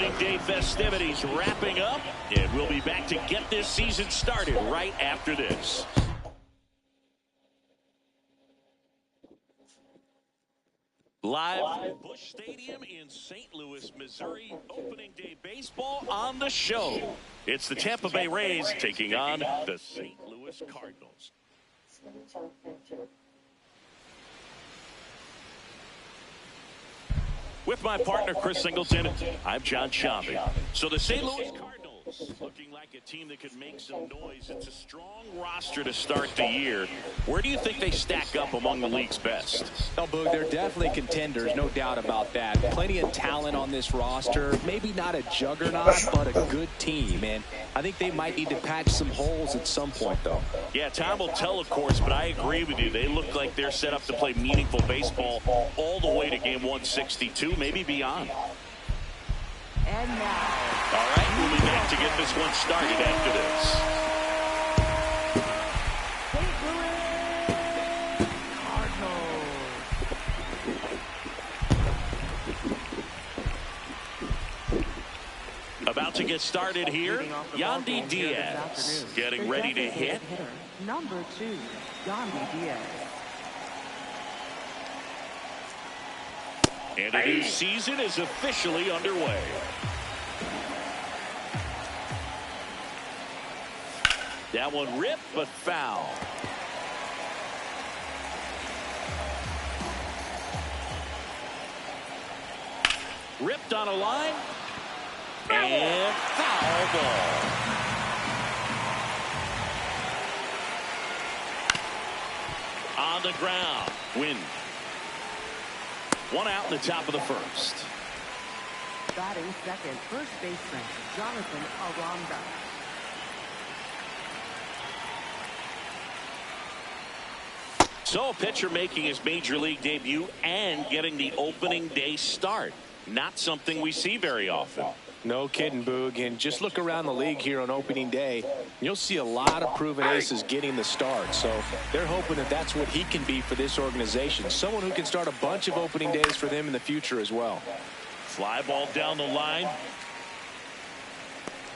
opening day festivities wrapping up, and we'll be back to get this season started right after this. Live from Busch Stadium in St. Louis, Missouri, opening day baseball on the show. It's the Tampa Bay Rays taking on the St. Louis Cardinals. With my partner, Chris Singleton, I'm John Shambi. So the St. Louis Cardinals, looking like a team that could make some noise. It's a strong roster to start the year. Where do you think they stack up among the league's best? Oh, Boog, they're definitely contenders, no doubt about that. Plenty of talent on this roster. Maybe not a juggernaut, but a good team. And I think they might need to patch some holes at some point, though. Yeah, time will tell, of course, but I agree with you. They look like they're set up to play meaningful baseball all the way to game 162, maybe beyond. And now. All right, we'll be back to get this one started after this. About to get started here, Yandy Diaz getting ready to hit. Number 2, Yandy Diaz. And a new season is officially underway. That one ripped, but foul. Ripped on a line. And foul ball. On the ground. Win. One out in the top of the first. Batting second, first baseman, Jonathan Aranda. So a pitcher making his major league debut and getting the opening day start. Not something we see very often. No kidding, Boog. And just look around the league here on opening day. You'll see a lot of proven aces getting the start. So they're hoping that that's what he can be for this organization. Someone who can start a bunch of opening days for them in the future as well. Fly ball down the line.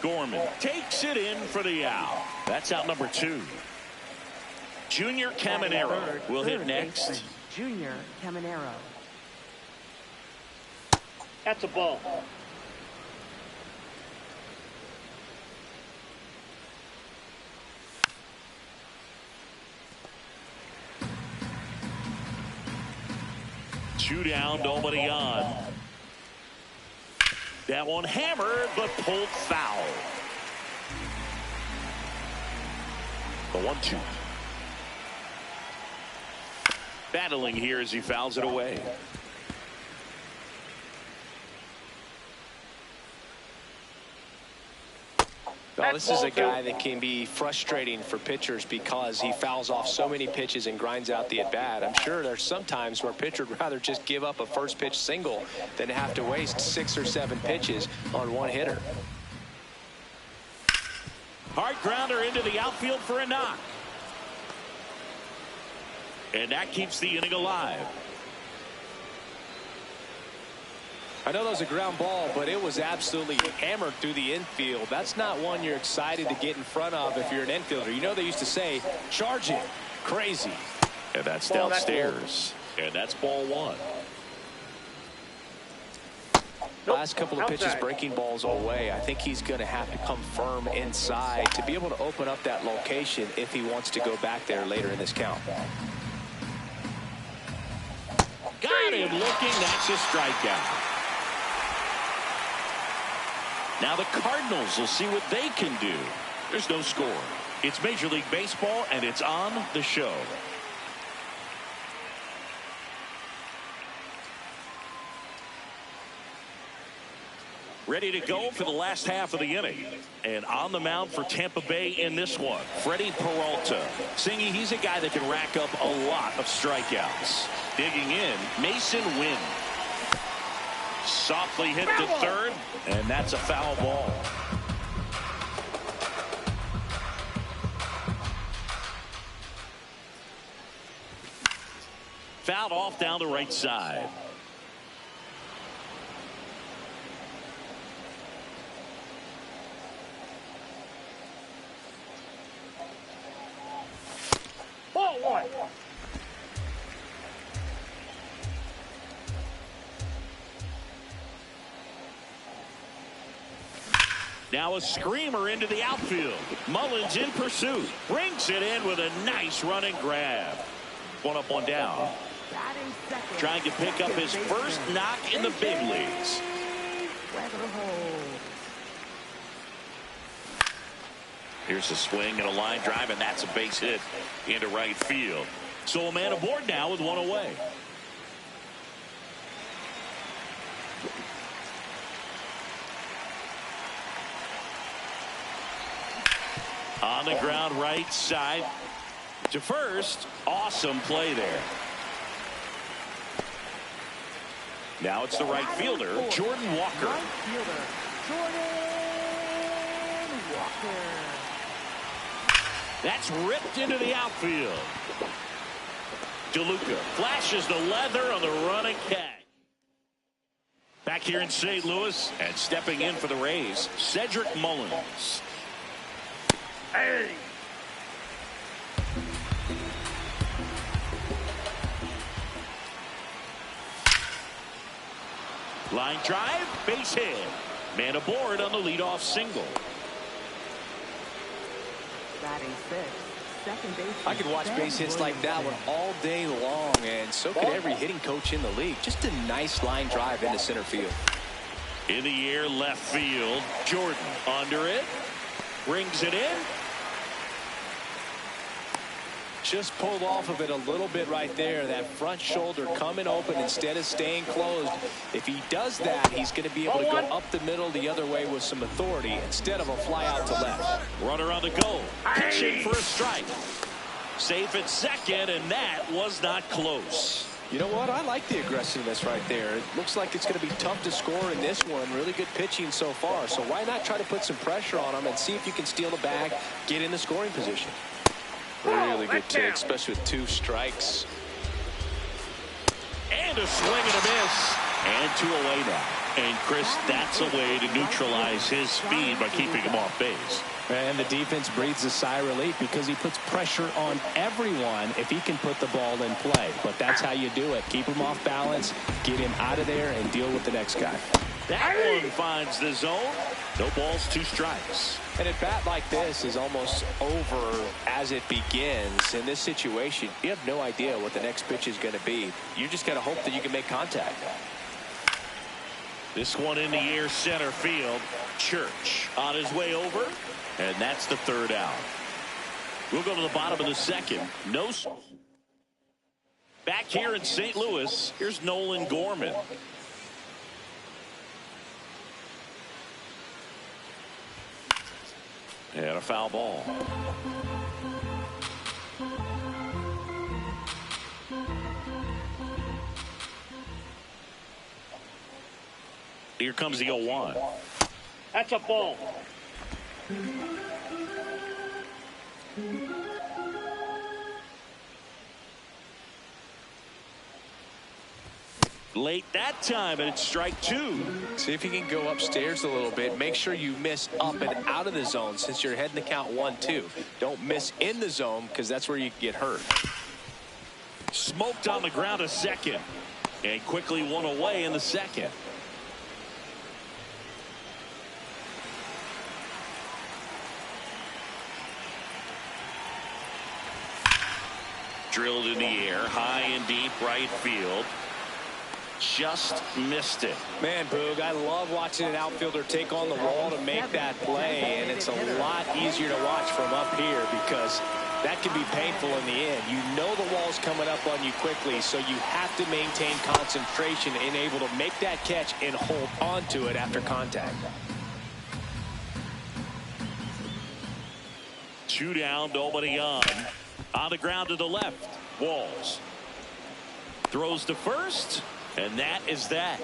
Gorman takes it in for the out. That's out number 2. Junior Caminero will hit next. Junior Caminero. That's a ball. Two down, nobody on. That one hammered, but pulled foul. The 1-2. Battling here as he fouls it away. Well, this is a guy that can be frustrating for pitchers because he fouls off so many pitches and grinds out the at-bat. I'm sure there's some times where a pitcher would rather just give up a first pitch single than have to waste 6 or 7 pitches on one hitter. Hard grounder into the outfield for a knock. And that keeps the inning alive. I know that was a ground ball, but it was absolutely hammered through the infield. That's not one you're excited to get in front of if you're an infielder. You know they used to say, charge it. Crazy. And that's downstairs. And that's ball 1. Last couple of pitches breaking balls away. I think he's going to have to come firm inside to be able to open up that location if he wants to go back there later in this count. Got him looking. That's a strikeout. Now the Cardinals will see what they can do. There's no score. It's Major League Baseball, and it's on the show. Ready to go for the last half of the inning. And on the mound for Tampa Bay in this one, Freddie Peralta. Singy, he's a guy that can rack up a lot of strikeouts. Digging in, Mason Wynn. Softly hit to third, and that's a foul ball. Fouled off down the right side. Now a screamer into the outfield. Mullins in pursuit. Brings it in with a nice running grab. One up, one down. Trying to pick up his first knock in the big leagues. Here's a swing and a line drive, and that's a base hit into right field. So a man aboard now with one away. On the ground right side to first. Awesome play there. Now it's the right fielder, Jordan Walker. Right fielder, Jordan Walker. That's ripped into the outfield. DeLuca flashes the leather on the running catch. Back here in St. Louis and stepping in for the Rays, Cedric Mullins. Hey. Line drive, base hit. Man aboard on the leadoff single. Batting fifth, second base. I could watch base hits like that one all day long, and so could every hitting coach in the league. Just a nice line drive into center field. In the air, left field. Jordan under it. Brings it in. Just pulled off of it a little bit right there. That front shoulder coming open instead of staying closed. If he does that, he's going to be able to go up the middle the other way with some authority instead of a fly out to left. Runner on the go. Pitching for a strike. Safe at second, and that was not close. You know what? I like the aggressiveness right there. It looks like it's going to be tough to score in this one. Really good pitching so far. So why not try to put some pressure on him and see if you can steal the bag, get in the scoring position. Really good take, especially with 2 strikes. And a swing and a miss. And 2 away now. And Chris, that's a way to neutralize his speed by keeping him off base. And the defense breathes a sigh of relief because he puts pressure on everyone if he can put the ball in play. But that's how you do it. Keep him off balance, get him out of there, and deal with the next guy. That one finds the zone. No balls, 2 strikes. And a bat like this is almost over as it begins. In this situation, you have no idea what the next pitch is going to be. You just got to hope that you can make contact. This one in the air, center field. Church on his way over, and that's the 3rd out. We'll go to the bottom of the 2nd. No. Back here in St. Louis, here's Nolan Gorman. And a foul ball. Here comes the 0-1. That's a ball. Late that time, and it's strike 2. See if you can go upstairs a little bit. Make sure you miss up and out of the zone since you're heading to count 1-2. Don't miss in the zone because that's where you get hurt. Smoked on the ground a second. And quickly 1 away in the 2nd. Drilled in the air, high and deep right field. Just missed it. Man, Boog, I love watching an outfielder take on the wall to make that play, and it's a lot easier to watch from up here because that can be painful in the end. You know the wall's coming up on you quickly, so you have to maintain concentration and able to make that catch and hold on to it after contact. 2 down, nobody on. On the ground to the left. Walls. Throws to first. And that is that.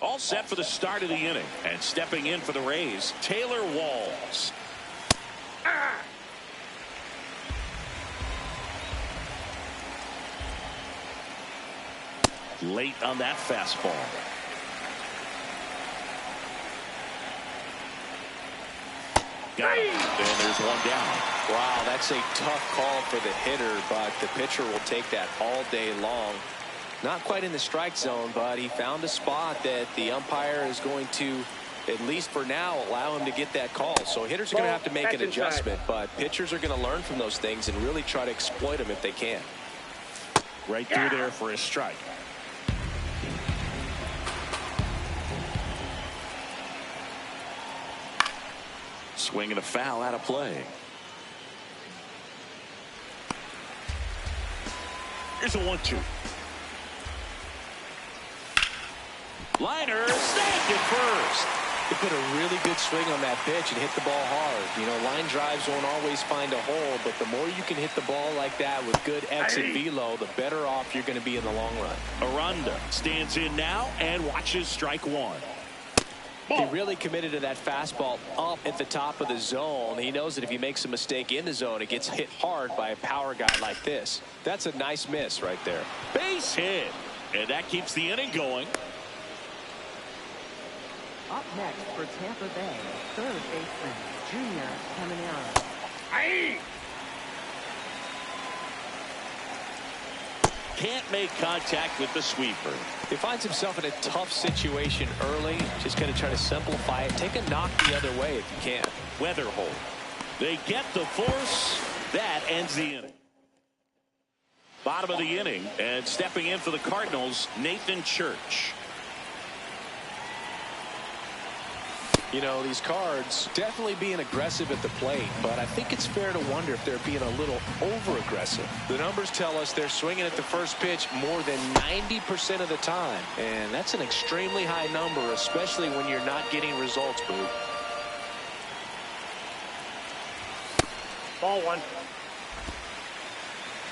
All set for the start of the inning. And stepping in for the Rays, Taylor Walls. Late on that fastball. Got him. And there's one down. Wow, that's a tough call for the hitter, but the pitcher will take that all day long. Not quite in the strike zone, but he found a spot that the umpire is going to, at least for now, allow him to get that call. So hitters are going to have to make an adjustment, but pitchers are going to learn from those things and really try to exploit them if they can. Right through there for a strike. Swinging a foul out of play. Here's a 1-2. Liner snagged it first. He put a really good swing on that pitch and hit the ball hard. You know, line drives won't always find a hole, but the more you can hit the ball like that with good exit velo, the better off you're going to be in the long run. Aranda stands in now and watches strike one. He really committed to that fastball up at the top of the zone. He knows that if he makes a mistake in the zone, it gets hit hard by a power guy like this. That's a nice miss right there. Base hit. And that keeps the inning going. Up next for Tampa Bay, third baseman, Junior Caminero. Can't make contact with the sweeper. He finds himself in a tough situation early. Just going to try to simplify it. Take a knock the other way if you can. Weather hole. They get the force. That ends the inning. Bottom of the inning, and stepping in for the Cardinals, Nathan Church. You know, these Cards definitely being aggressive at the plate, but I think it's fair to wonder if they're being a little over-aggressive. The numbers tell us they're swinging at the first pitch more than 90% of the time, and that's an extremely high number, especially when you're not getting results, Boot. Ball one.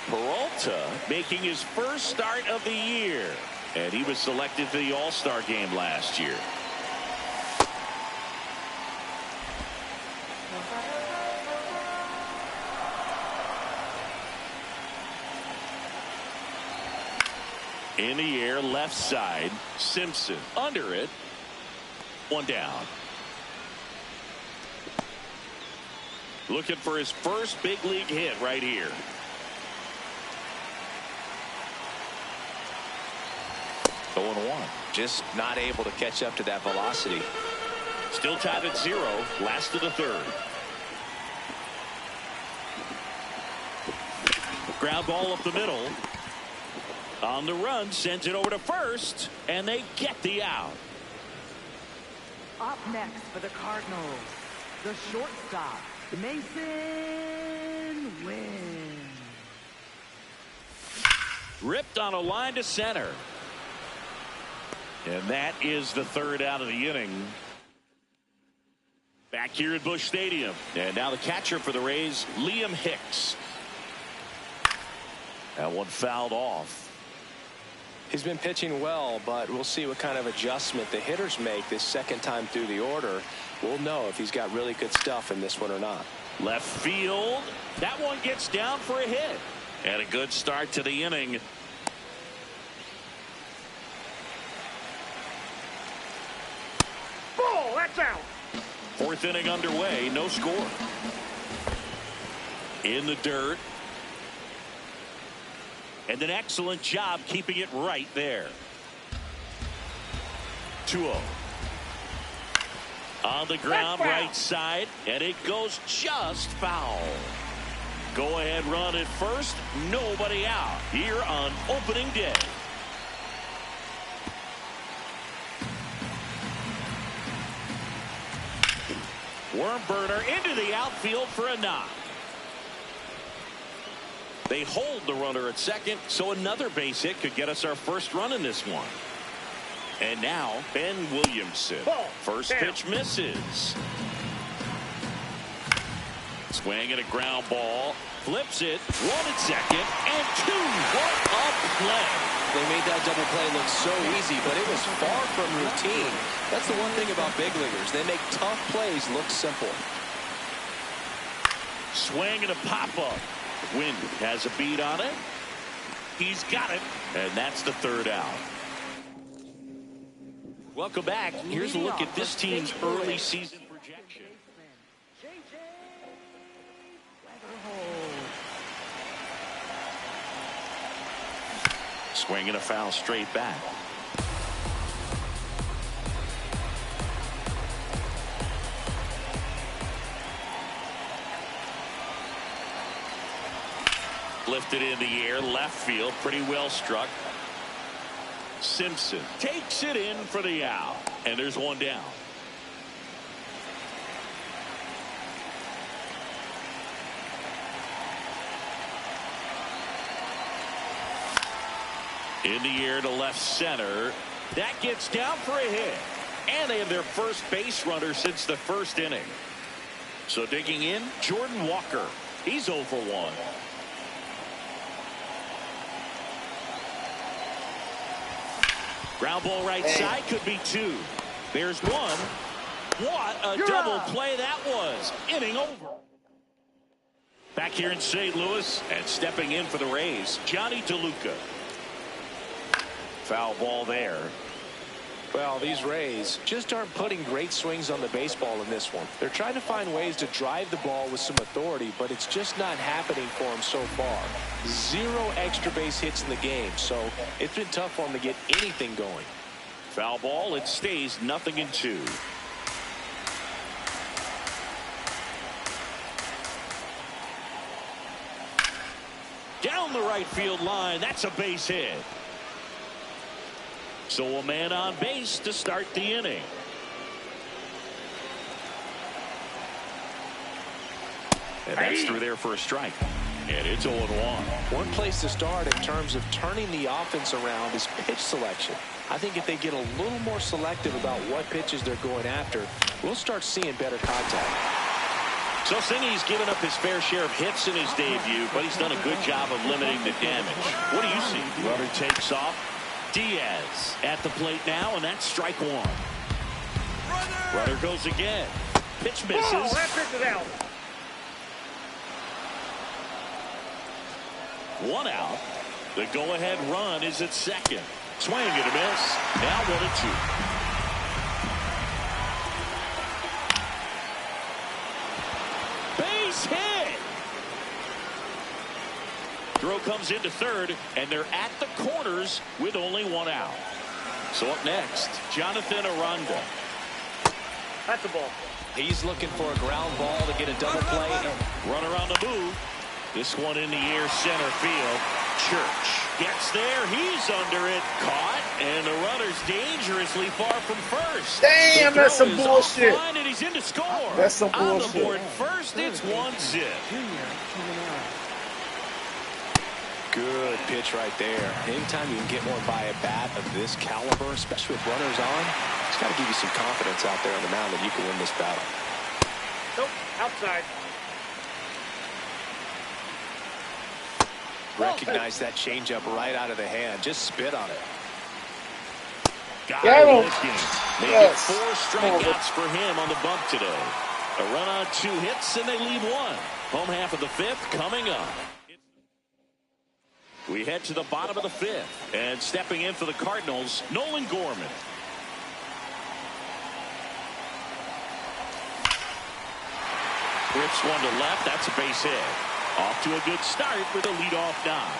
Peralta making his first start of the year, and he was selected for the All-Star game last year. In the air, left side, Simpson under it. One down. Looking for his first big league hit right here. Going 1. Just not able to catch up to that velocity. Still tied at 0. Last of the third. Ground ball up the middle. On the run, sends it over to first, and they get the out. Up next for the Cardinals, the shortstop, Mason Wynn. Ripped on a line to center. And that is the third out of the inning. Back here at Busch Stadium. And now the catcher for the Rays, Liam Hicks. That one fouled off. He's been pitching well, but we'll see what kind of adjustment the hitters make this second time through the order. We'll know if he's got really good stuff in this one or not. Left field. That one gets down for a hit. And a good start to the inning. Ball, that's out. Fourth inning underway, no score. In the dirt. And an excellent job keeping it right there. 2-0. On the ground, right side, and it goes just foul. Go ahead run at first, nobody out here on opening day. Worm burner into the outfield for a knock. They hold the runner at second, so another base hit could get us our first run in this one. And now Ben Williamson. First pitch misses. Swing and a ground ball. Flips it. 1 at second and 2. What a play. They made that double play look so easy, but it was far from routine. That's the one thing about big leaguers. They make tough plays look simple. Swing and a pop-up. Wynn has a beat on it. He's got it. And that's the third out. Welcome back. Here's a look at this team's early season projection. Swing and a foul straight back. Lifted in the air, left field, pretty well struck. Simpson takes it in for the out, and there's one down. In the air to left center. That gets down for a hit. And they have their first base runner since the first inning. So digging in, Jordan Walker. He's 0 for 1. Ground ball right side, could be 2. There's 1. What a double play that was. Inning over. Back here in St. Louis and stepping in for the Rays, Johnny DeLuca. Foul ball there. Well, these Rays just aren't putting great swings on the baseball in this one. They're trying to find ways to drive the ball with some authority, but it's just not happening for them so far. 0 extra base hits in the game, so it's been tough for them to get anything going. Foul ball, it stays 0-2. Down the right field line, that's a base hit. So a man on base to start the inning. And that's through there for a strike. And it's 0-1. One place to start in terms of turning the offense around is pitch selection. I think if they get a little more selective about what pitches they're going after, we'll start seeing better contact. So Singy's given up his fair share of hits in his debut, but he's done a good job of limiting the damage. What do you see? Runner takes off. Diaz at the plate now, and that's strike 1. Runner goes again. Pitch misses. Oh, that pitch is out. 1 out. The go-ahead run is at second. Swing and a miss. Now 1-2. Base hit. Throw comes into third, and they're at the corners with only 1 out. So up next, Jonathan Aranda. That's the ball. He's looking for a ground ball to get a double play. Runner on the move. This one in the air, center field. Church gets there. He's under it. Caught, and the runner's dangerously far from first. Damn, that's some bullshit. And he's in to score. That's some bullshit. On the board first, it's 1-0. Good pitch right there. Anytime you can get one by a bat of this caliber, especially with runners on, it's got to give you some confidence out there on the mound that you can win this battle. Nope, outside. Recognize that changeup right out of the hand. Just spit on it. Got Get him. They get 4 strikeouts for him on the bump today. A run on 2 hits, and they leave 1. Home half of the 5th coming up. We head to the bottom of the 5th, and stepping in for the Cardinals, Nolan Gorman. Rips one to left. That's a base hit. Off to a good start with a leadoff knock.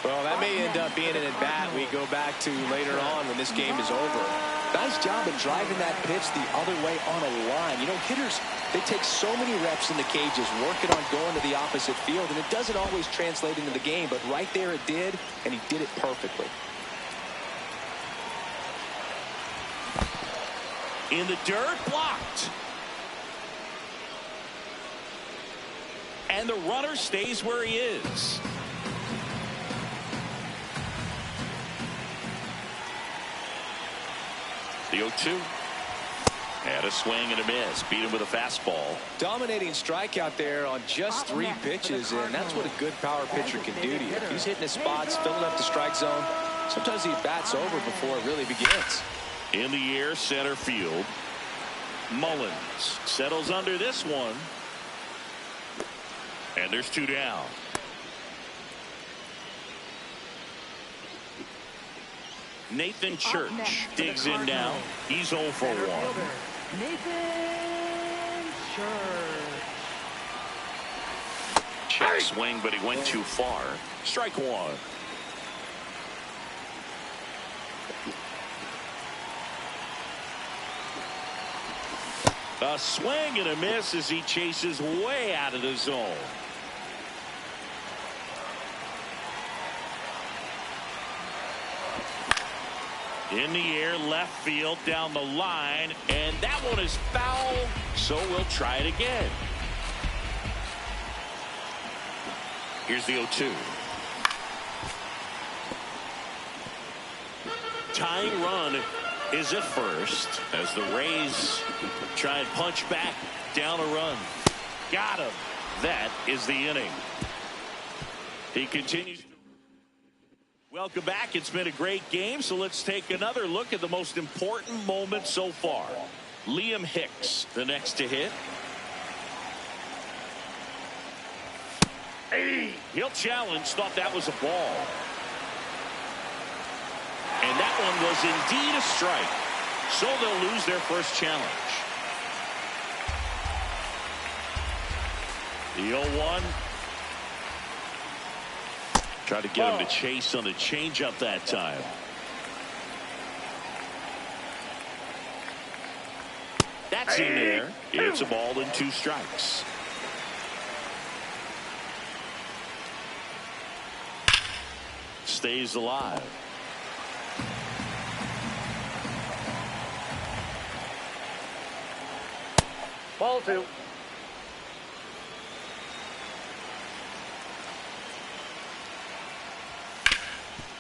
Well, that may end up being an at-bat we go back to later on when this game is over. Nice job of driving that pitch the other way on a line. You know, hitters, they take so many reps in the cages working on going to the opposite field, and it doesn't always translate into the game, but right there it did, and he did it perfectly. In the dirt, blocked. And the runner stays where he is. The 0-2. And a swing and a miss. Beat him with a fastball. Dominating strikeout there on just 3 pitches, and that's what a good power pitcher can do to you. He's hitting his spots, filling up the strike zone. Sometimes he bats over before it really begins. In the air, center field. Mullins settles under this one. And there's 2 down. Nathan Church digs in now. He's 0 for 1. Nathan Church. Check swing, but he went too far. Strike 1. A swing and a miss as he chases way out of the zone. In the air, left field, down the line, and that one is foul, so we'll try it again. Here's the 0-2. Tying run is at first as the Rays try and punch back down a run. Got him. That is the inning. He continues. Welcome back. It's been a great game, so let's take another look at the most important moment so far. Liam Hicks, the next to hit. Hey, he'll challenge. Thought that was a ball. And that one was indeed a strike. So they'll lose their first challenge. The 0-1. Tried to get him to chase on the changeup that time. That's in there. It's a ball and 2 strikes. Stays alive. Ball 2.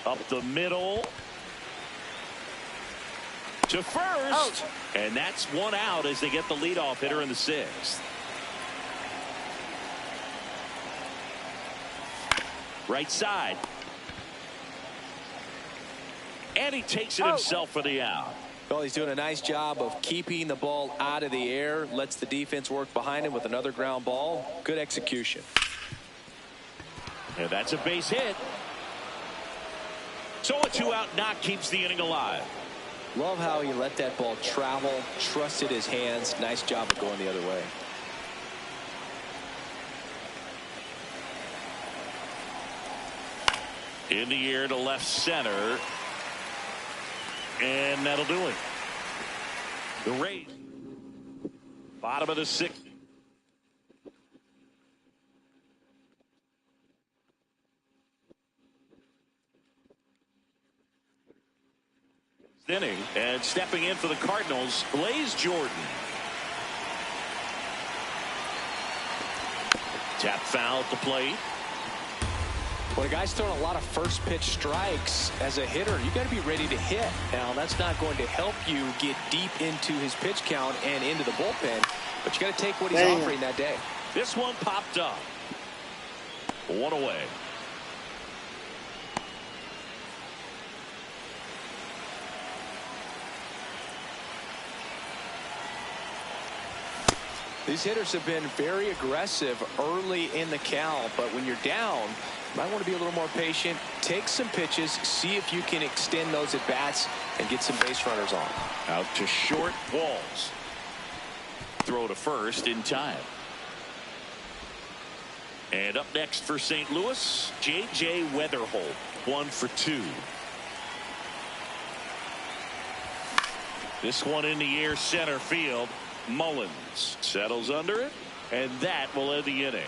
Up the middle. To first. And that's 1 out as they get the leadoff hitter in the 6th. Right side. And he takes it himself for the out. Well, he's doing a nice job of keeping the ball out of the air. Lets the defense work behind him with another ground ball. Good execution. And that's a base hit. So a 2-out knock keeps the inning alive. Love how he let that ball travel, trusted his hands. Nice job of going the other way. In the air to left center. And that'll do it. The Rays. Bottom of the 6th. Inning, and stepping in for the Cardinals, Blaze Jordan. Tap foul at the plate. When a guy's throwing a lot of first pitch strikes as a hitter, you got to be ready to hit. Now, that's not going to help you get deep into his pitch count and into the bullpen, but you got to take what he's offering that day. This one popped up. 1 away. These hitters have been very aggressive early in the count, but when you're down, you might want to be a little more patient. Take some pitches, see if you can extend those at bats and get some base runners on. Out to short. Walls. Throw to first in time. And up next for St. Louis, J.J. Weatherholt, 1 for 2. This one in the air, center field. Mullins settles under it, and that will end the inning.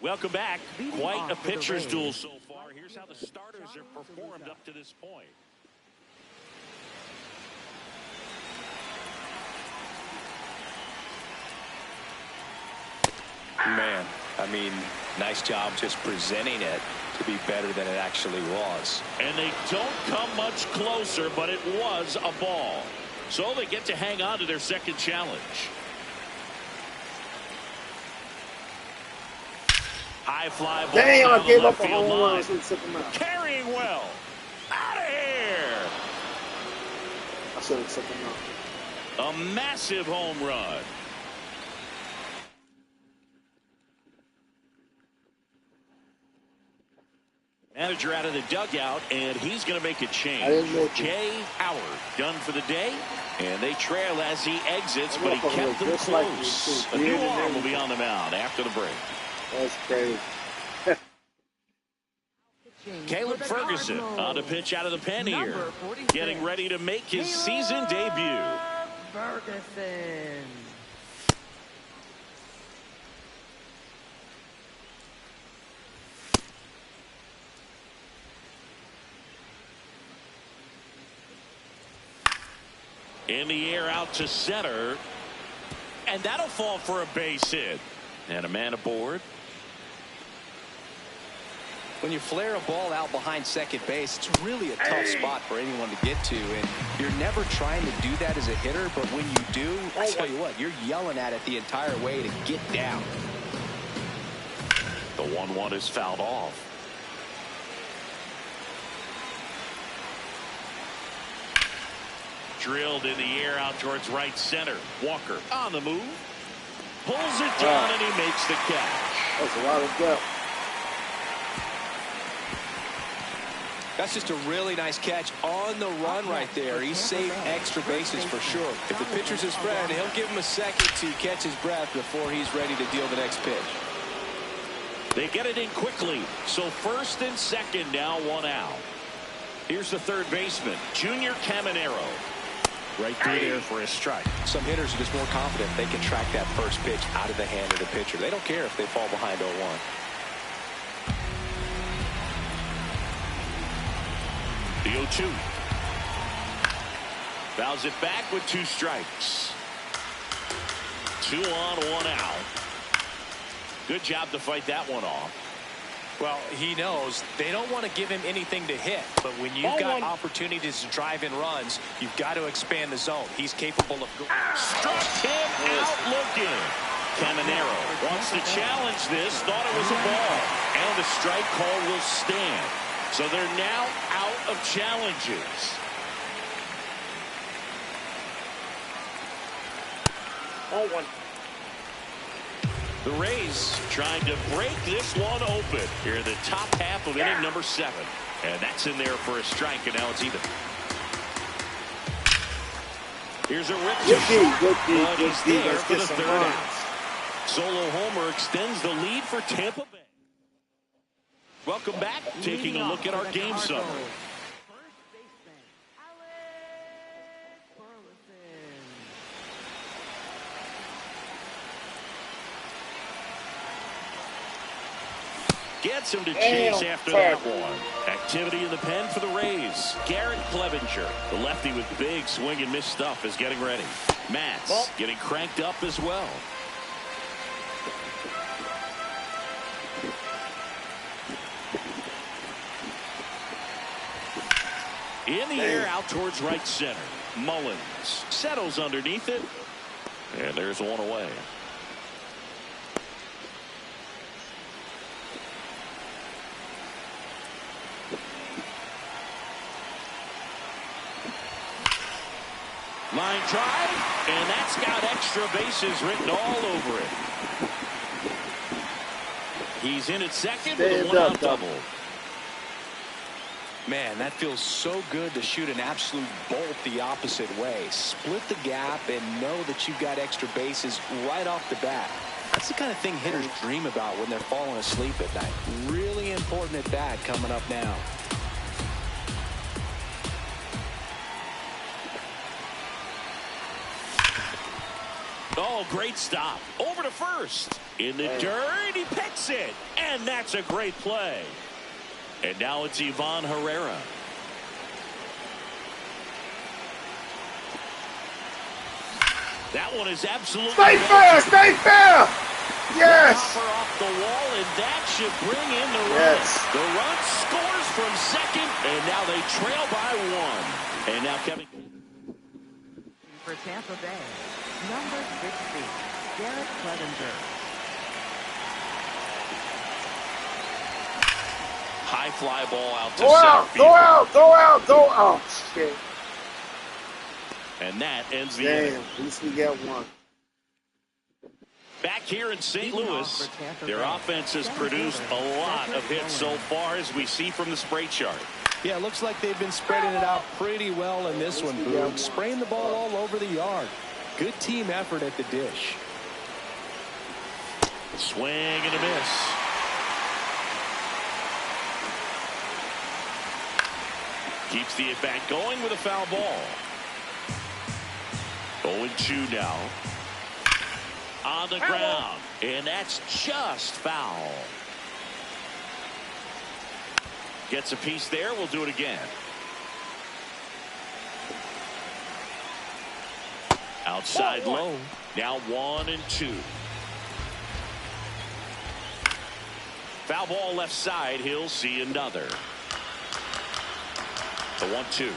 Welcome back. Quite a pitcher's duel so far. Here's how the starters have performed up to this point. Man, I mean, nice job just presenting it to be better than it actually was. And they don't come much closer, but it was a ball. So they get to hang on to their second challenge. High fly ball. Damn, I gave up a left field home line. run. Carrying well. Out of here. I should have took him out. A massive home run. Manager out of the dugout, and he's going to make a change. Jay Howard done for the day, and they trail as he exits, but he kept them close. A new arm will be on the mound after the break. That's crazy. Caleb Ferguson on the pitch out of the pen here, getting ready to make his season debut. Ferguson. In the air out to center. And that'll fall for a base hit. And a man aboard. When you flare a ball out behind second base, it's really a tough spot for anyone to get to. And you're never trying to do that as a hitter. But when you do, I tell you what, you're yelling at it the entire way to get down. The 1-1 is fouled off. Drilled in the air out towards right center. Walker on the move. Pulls it down and he makes the catch. That's a lot of depth. That's just a really nice catch on the run right there. He saved extra bases for sure. If the pitcher's his friend, he'll give him a second to catch his breath before he's ready to deal the next pitch. They get it in quickly. So first and second now, one out. Here's the third baseman, Junior Caminero. Right through there for a strike. Some hitters are just more confident they can track that first pitch out of the hand of the pitcher. They don't care if they fall behind 0-1. The 0-2. Fouls it back with 2 strikes. 2 on, 1 out. Good job to fight that one off. Well, he knows they don't want to give him anything to hit, but when you've got opportunities to drive in runs, you've got to expand the zone. He's capable of struck him out looking. Caminero wants to challenge this, thought it was a ball, and the strike call will stand. So they're now out of challenges. Oh, 1. The Rays trying to break this one open here in the top half of inning number 7. And that's in there for a strike, and now it's even. Here's a rip to short, but he's there for the third out. Solo homer extends the lead for Tampa Bay. Welcome back. Taking a look at our game summary. Gets him to chase after that one. Activity in the pen for the Rays. Garrett Clevenger, the lefty with big swing and miss stuff, is getting ready. Matz getting cranked up as well. In the air out towards right center. Mullins settles underneath it. And there's one away. Line drive, and that's got extra bases written all over it. He's in at second with a one-out double. Man, that feels so good to shoot an absolute bolt the opposite way. Split the gap and know that you've got extra bases right off the bat. That's the kind of thing hitters dream about when they're falling asleep at night. Really important at bat coming up now. Oh, great stop. Over to first. In the dirt, he picks it. And that's a great play. And now it's Ivan Herrera. That one is absolutely... Stay fair! Stay fair! Yes! Hopper off the wall, and that should bring in the run. The run scores from second, and now they trail by 1. And now Kevin... For Tampa Bay, number 60, Garrett Clevenger. High fly ball out to go out, center go field. out, go out, go out. Shit. And that ends the Damn, inning. at least we get one. Back here in St. Louis, their offense has produced a lot of hits so far, as we see from the spray chart. Yeah, it looks like they've been spreading it out pretty well in this one, Boog. Spraying the ball all over the yard. Good team effort at the dish. Swing and a miss. Keeps the at-bat going with a foul ball. 0-2 now. On the ground. And that's just foul. Gets a piece there. We'll do it again. Outside low. Now 1-2. Foul ball left side. He'll see another. The 1-2.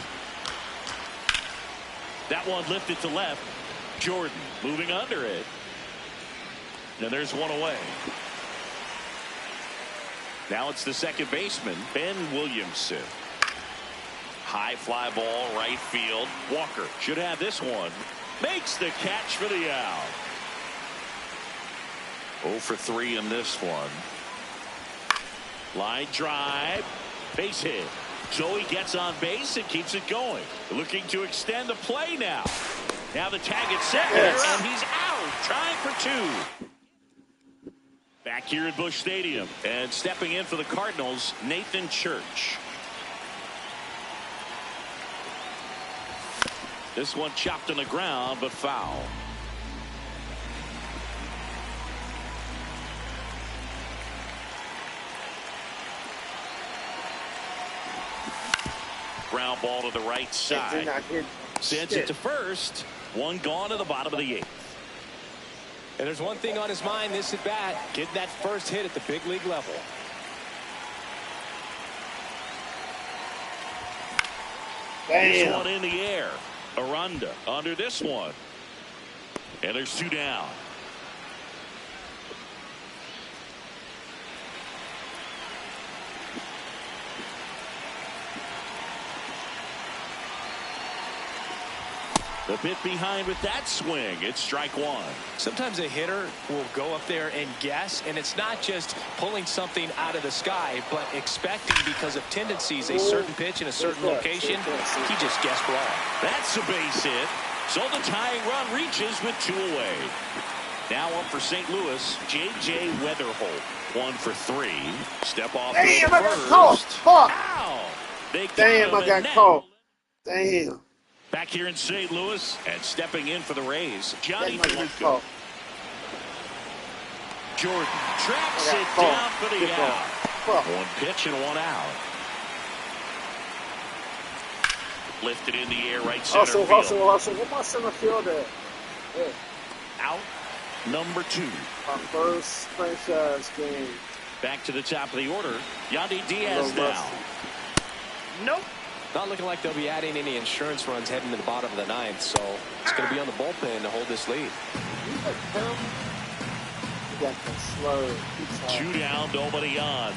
That one lifted to left. Jordan moving under it. And there's one away. Now it's the second baseman, Ben Williamson. High fly ball, right field. Walker should have this one. Makes the catch for the out. 0 for 3 in this one. Line drive. Base hit. So he gets on base and keeps it going. Looking to extend the play now. Now the tag at second, and he's out. Trying for 2. Back here at Busch Stadium, and stepping in for the Cardinals, Nathan Church. This one chopped on the ground, but foul. Ground ball to the right side. Sends it to first. One gone to the bottom of the 8th. And there's one thing on his mind this at bat, getting that first hit at the big league level. This one in the air. Aranda under this one. And there's 2 down. A bit behind with that swing. It's strike 1. Sometimes a hitter will go up there and guess, and it's not just pulling something out of the sky, but expecting, because of tendencies, a certain pitch in a certain location. He just guessed wrong. That's a base hit. So the tying run reaches with 2 away. Now up for St. Louis, J.J. Weatherholt. 1 for 3. Step off to the Damn, I got first. caught. Fuck. Ow! They Damn, I got caught. Damn. Back here in St. Louis, and stepping in for the Rays, Johnny That Blanco. Jordan tracks it down for the out. 1 pitch and 1 out. Lifted in the air, right center field. Hustle. What my center fielder? Yeah. Out. Number 2. My first franchise game. Back to the top of the order. Yandy Diaz now. Nope. Not looking like they'll be adding any insurance runs heading to the bottom of the 9th, so it's going to be on the bullpen to hold this lead. You got the slow. 2 down, nobody on.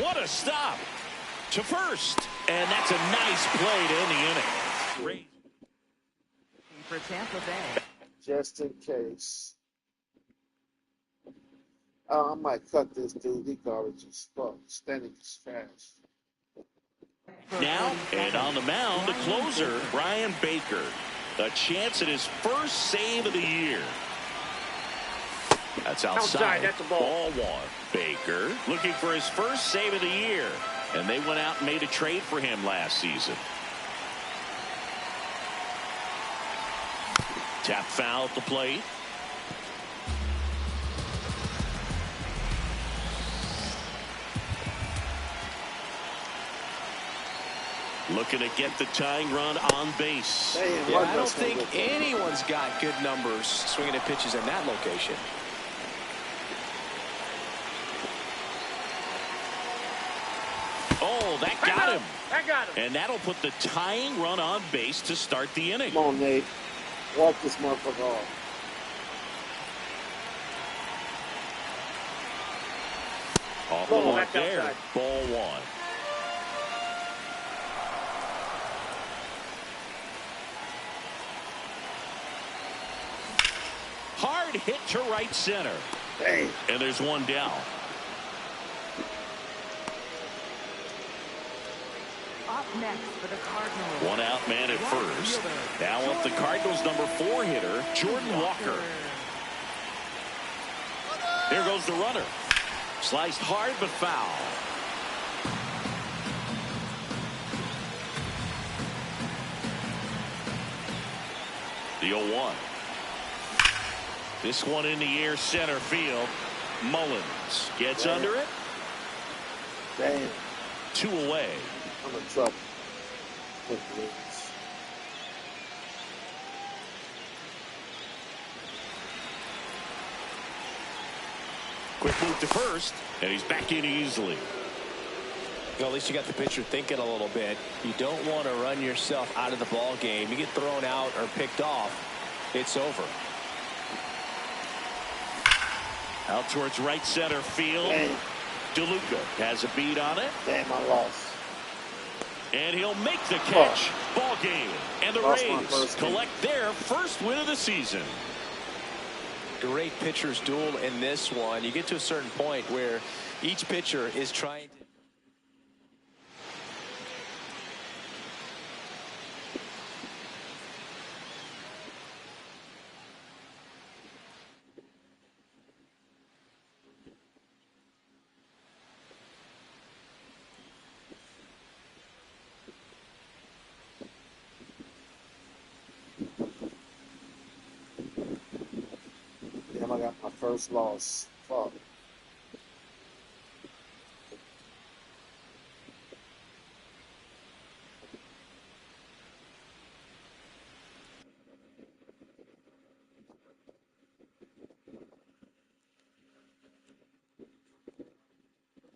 What a stop to first, and that's a nice play to end the inning. Great. For Tampa Bay. Just in case. Oh, I might cut this dude. He garbage as fuck. Standing is fast. Now, and on the mound, the closer, Brian Baker. A chance at his first save of the year. That's outside. That's a ball. Ball 1. Baker looking for his first save of the year. And they went out and made a trade for him last season. Tap foul at the plate. Looking to get the tying run on base. Damn, Yeah, I don't think anyone's got good numbers swinging at pitches in that location. Oh, that got him. That got him. And that'll put the tying run on base to start the inning. Come on, Nate. Walk this motherfucker off. Off the mark back there. outside. Ball 1. Hard hit to right center. Damn. And there's 1 down. Up next for the Cardinals. 1 out man at first. Now up the Cardinals number 4 hitter, Jordan Walker. There goes the runner. Sliced hard but foul. The 0-1. This one in the air, center field. Mullins gets under it. Damn. 2 away. I'm in trouble. With this. Quick move to first, and he's back in easily. Well, at least you got the pitcher thinking a little bit. You don't want to run yourself out of the ball game. You get thrown out or picked off, it's over. Out towards right center field. Damn. DeLuca has a beat on it. Damn, I lost. And he'll make the catch. Ball game. And the Lost my Rays first game. collect their first win of the season. Great pitcher's duel in this one. You get to a certain point where each pitcher is trying to. Damn, I got my first loss.